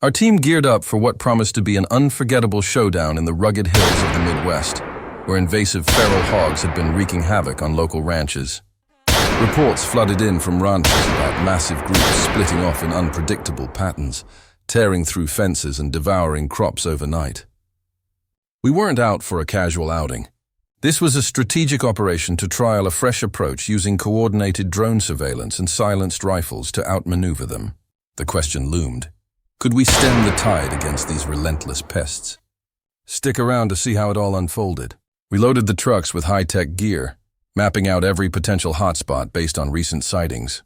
Our team geared up for what promised to be an unforgettable showdown in the rugged hills of the Midwest, where invasive feral hogs had been wreaking havoc on local ranches. Reports flooded in from ranches about massive groups splitting off in unpredictable patterns, tearing through fences and devouring crops overnight. We weren't out for a casual outing. This was a strategic operation to trial a fresh approach using coordinated drone surveillance and silenced rifles to outmaneuver them. The question loomed: could we stem the tide against these relentless pests? Stick around to see how it all unfolded. We loaded the trucks with high-tech gear, mapping out every potential hotspot based on recent sightings.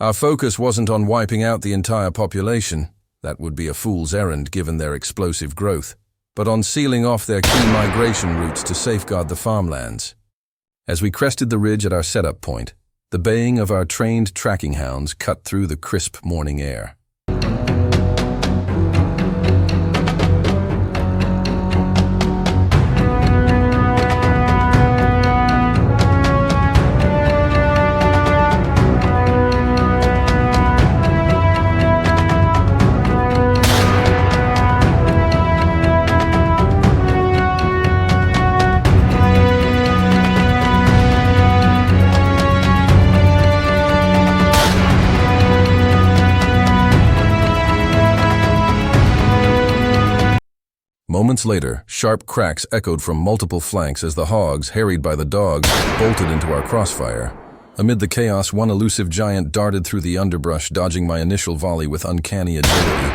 Our focus wasn't on wiping out the entire population, that would be a fool's errand given their explosive growth, but on sealing off their key migration routes to safeguard the farmlands. As we crested the ridge at our setup point, the baying of our trained tracking hounds cut through the crisp morning air. Moments later, sharp cracks echoed from multiple flanks as the hogs, harried by the dogs, bolted into our crossfire. Amid the chaos, one elusive giant darted through the underbrush, dodging my initial volley with uncanny agility.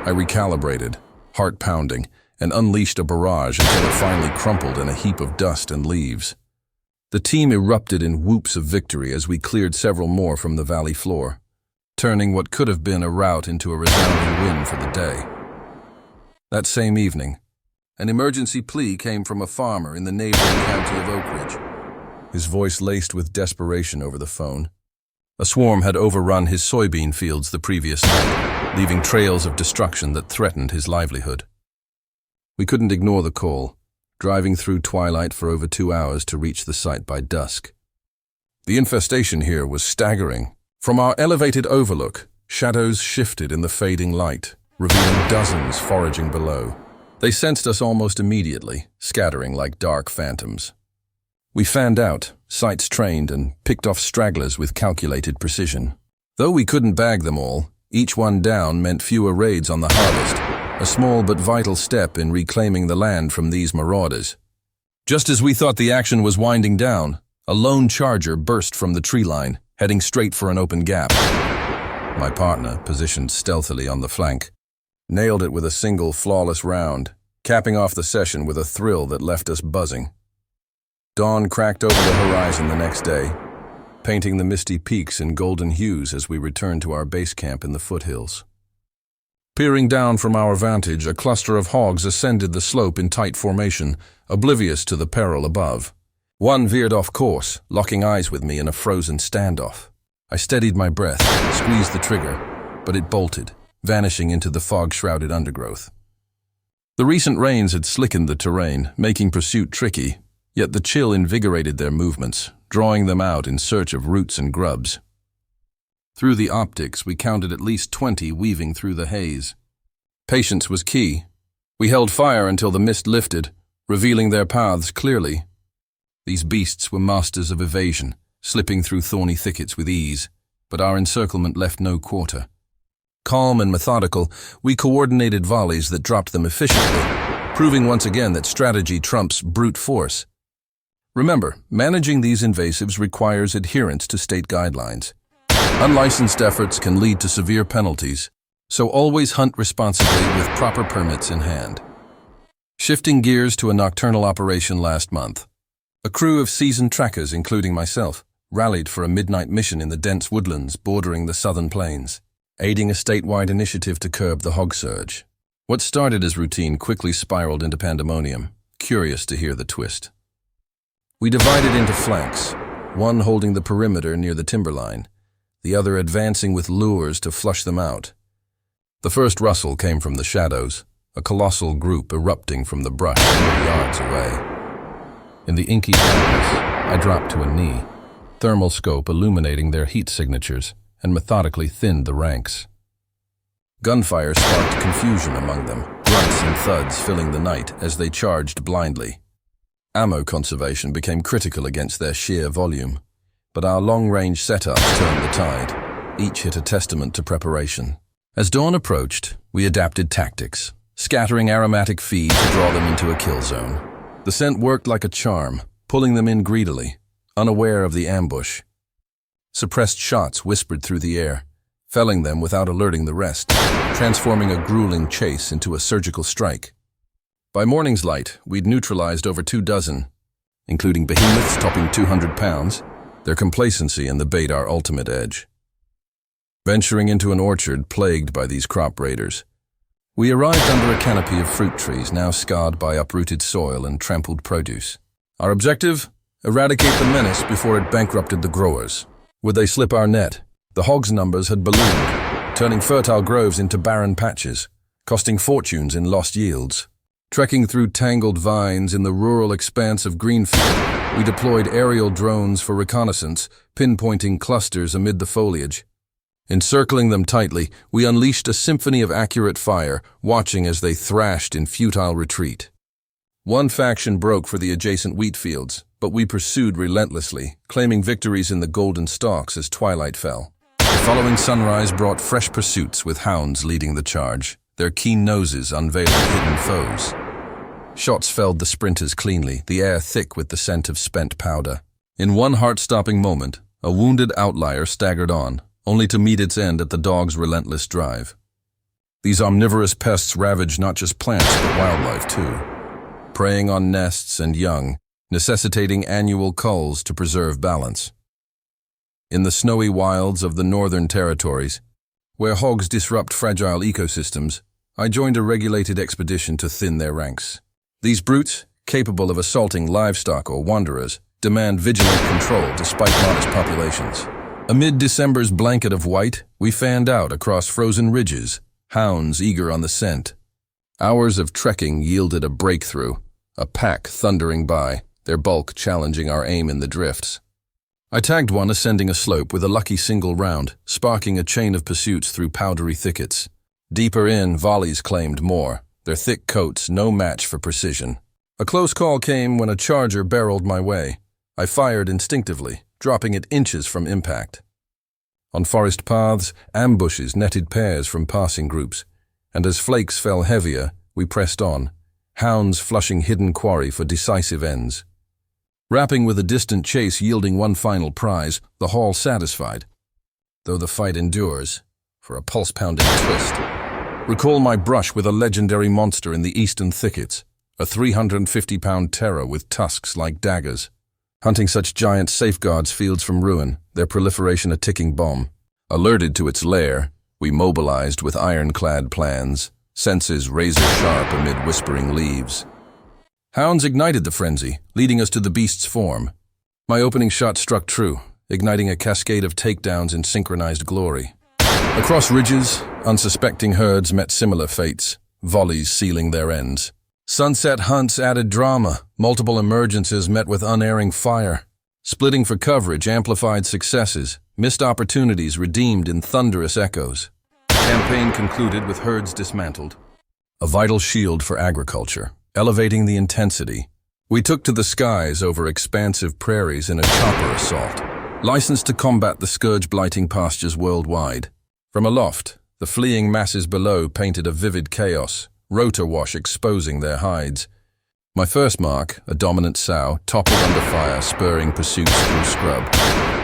I recalibrated, heart pounding, and unleashed a barrage until it finally crumpled in a heap of dust and leaves. The team erupted in whoops of victory as we cleared several more from the valley floor, turning what could have been a rout into a resounding win for the day. That same evening, an emergency plea came from a farmer in the neighboring county of Oak Ridge, his voice laced with desperation over the phone. A swarm had overrun his soybean fields the previous night, leaving trails of destruction that threatened his livelihood. We couldn't ignore the call, driving through twilight for over 2 hours to reach the site by dusk. The infestation here was staggering. From our elevated overlook, shadows shifted in the fading light, revealing dozens foraging below. They sensed us almost immediately, scattering like dark phantoms. We fanned out, sights trained, and picked off stragglers with calculated precision. Though we couldn't bag them all, each one down meant fewer raids on the harvest, a small but vital step in reclaiming the land from these marauders. Just as we thought the action was winding down, a lone charger burst from the tree line, heading straight for an open gap. My partner, positioned stealthily on the flank, nailed it with a single flawless round, capping off the session with a thrill that left us buzzing. Dawn cracked over the horizon the next day, painting the misty peaks in golden hues as we returned to our base camp in the foothills. Peering down from our vantage, a cluster of hogs ascended the slope in tight formation, oblivious to the peril above. One veered off course, locking eyes with me in a frozen standoff. I steadied my breath, squeezed the trigger, but it bolted, vanishing into the fog-shrouded undergrowth. The recent rains had slickened the terrain, making pursuit tricky, yet the chill invigorated their movements, drawing them out in search of roots and grubs. Through the optics, we counted at least 20 weaving through the haze. Patience was key. We held fire until the mist lifted, revealing their paths clearly. These beasts were masters of evasion, slipping through thorny thickets with ease, but our encirclement left no quarter. Calm and methodical, we coordinated volleys that dropped them efficiently, proving once again that strategy trumps brute force. Remember, managing these invasives requires adherence to state guidelines. Unlicensed efforts can lead to severe penalties, so always hunt responsibly with proper permits in hand. Shifting gears to a nocturnal operation last month, a crew of seasoned trackers, including myself, rallied for a midnight mission in the dense woodlands bordering the southern plains, aiding a statewide initiative to curb the hog surge. What started as routine quickly spiraled into pandemonium, curious to hear the twist. We divided into flanks, one holding the perimeter near the timberline, the other advancing with lures to flush them out. The first rustle came from the shadows, a colossal group erupting from the brush 100 yards away. In the inky darkness, I dropped to a knee, thermal scope illuminating their heat signatures, and methodically thinned the ranks. Gunfire sparked confusion among them, grunts and thuds filling the night as they charged blindly. Ammo conservation became critical against their sheer volume, but our long-range setups turned the tide. Each hit a testament to preparation. As dawn approached, we adapted tactics, scattering aromatic feed to draw them into a kill zone. The scent worked like a charm, pulling them in greedily, unaware of the ambush. Suppressed shots whispered through the air, felling them without alerting the rest, transforming a grueling chase into a surgical strike. By morning's light, we'd neutralized over 24, including behemoths topping 200 pounds, their complacency and the bait our ultimate edge. Venturing into an orchard plagued by these crop raiders, we arrived under a canopy of fruit trees now scarred by uprooted soil and trampled produce. Our objective? Eradicate the menace before it bankrupted the growers. Would they slip our net? The hogs' numbers had ballooned, turning fertile groves into barren patches, costing fortunes in lost yields. Trekking through tangled vines in the rural expanse of Greenfield, we deployed aerial drones for reconnaissance, pinpointing clusters amid the foliage. Encircling them tightly, we unleashed a symphony of accurate fire, watching as they thrashed in futile retreat. One faction broke for the adjacent wheat fields, but we pursued relentlessly, claiming victories in the golden stalks as twilight fell. The following sunrise brought fresh pursuits with hounds leading the charge, their keen noses unveiling hidden foes. Shots felled the sprinters cleanly, the air thick with the scent of spent powder. In one heart-stopping moment, a wounded outlier staggered on, only to meet its end at the dog's relentless drive. These omnivorous pests ravage not just plants but wildlife too, preying on nests and young, necessitating annual culls to preserve balance. In the snowy wilds of the northern territories, where hogs disrupt fragile ecosystems, I joined a regulated expedition to thin their ranks. These brutes, capable of assaulting livestock or wanderers, demand vigilant control despite modest populations. Amid December's blanket of white, we fanned out across frozen ridges, hounds eager on the scent. Hours of trekking yielded a breakthrough, a pack thundering by, their bulk challenging our aim in the drifts. I tagged one ascending a slope with a lucky single round, sparking a chain of pursuits through powdery thickets. Deeper in, volleys claimed more, their thick coats no match for precision. A close call came when a charger barreled my way. I fired instinctively, dropping it inches from impact. On forest paths, ambushes netted pairs from passing groups, and as flakes fell heavier, we pressed on, hounds flushing hidden quarry for decisive ends. Wrapping with a distant chase yielding one final prize, the haul satisfied, though the fight endures, for a pulse-pounding twist. Recall my brush with a legendary monster in the eastern thickets, a 350-pound terror with tusks like daggers. Hunting such giant safeguards fields from ruin, their proliferation a ticking bomb. Alerted to its lair, we mobilized with ironclad plans, senses razor-sharp amid whispering leaves. Hounds ignited the frenzy, leading us to the beast's form. My opening shot struck true, igniting a cascade of takedowns in synchronized glory. Across ridges, unsuspecting herds met similar fates, volleys sealing their ends. Sunset hunts added drama, multiple emergences met with unerring fire. Splitting for coverage amplified successes, missed opportunities redeemed in thunderous echoes. The campaign concluded with herds dismantled. A vital shield for agriculture, elevating the intensity. We took to the skies over expansive prairies in a chopper assault, licensed to combat the scourge-blighting pastures worldwide. From aloft, the fleeing masses below painted a vivid chaos, rotor wash exposing their hides. My first mark, a dominant sow, toppled under fire, spurring pursuits through scrub.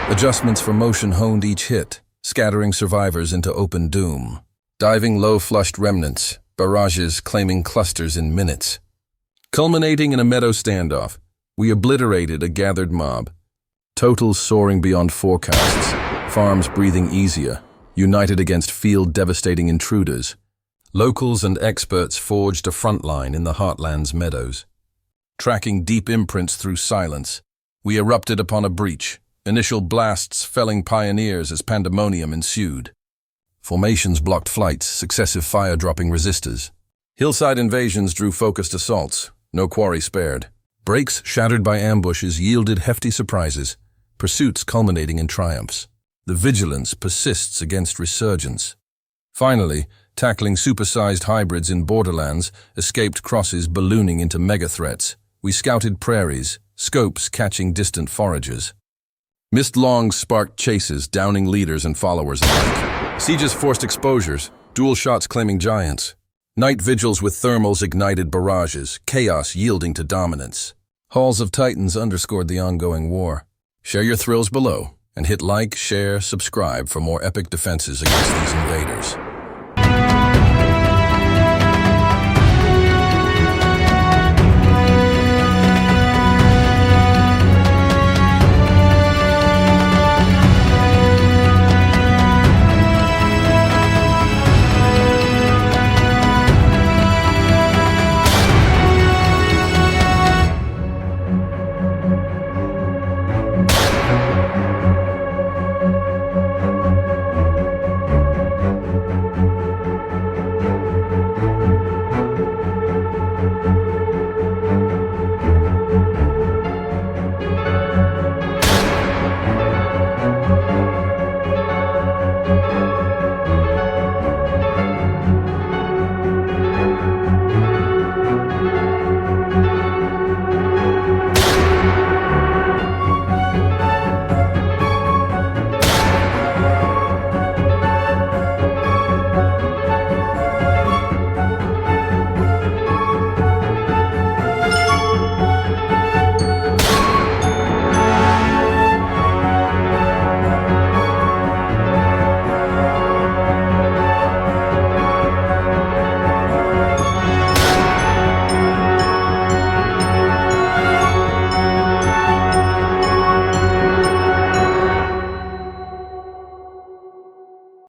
Adjustments for motion honed each hit, scattering survivors into open doom. Diving low-flushed remnants, barrages claiming clusters in minutes. Culminating in a meadow standoff, we obliterated a gathered mob. Totals soaring beyond forecasts, farms breathing easier, united against field-devastating intruders. Locals and experts forged a front line in the heartland's meadows. Tracking deep imprints through silence, we erupted upon a breach, initial blasts felling pioneers as pandemonium ensued. Formations blocked flights, successive fire-dropping resistors. Hillside invasions drew focused assaults, no quarry spared. Breaks shattered by ambushes yielded hefty surprises, pursuits culminating in triumphs. The vigilance persists against resurgence. Finally, tackling supersized hybrids in borderlands, escaped crosses ballooning into mega-threats. We scouted prairies, scopes catching distant foragers. Missed longs sparked chases, downing leaders and followers alike. Sieges forced exposures, dual shots claiming giants. Night vigils with thermals ignited barrages, chaos yielding to dominance. Halls of Titans underscored the ongoing war. Share your thrills below, and hit like, share, subscribe for more epic defenses against these invaders.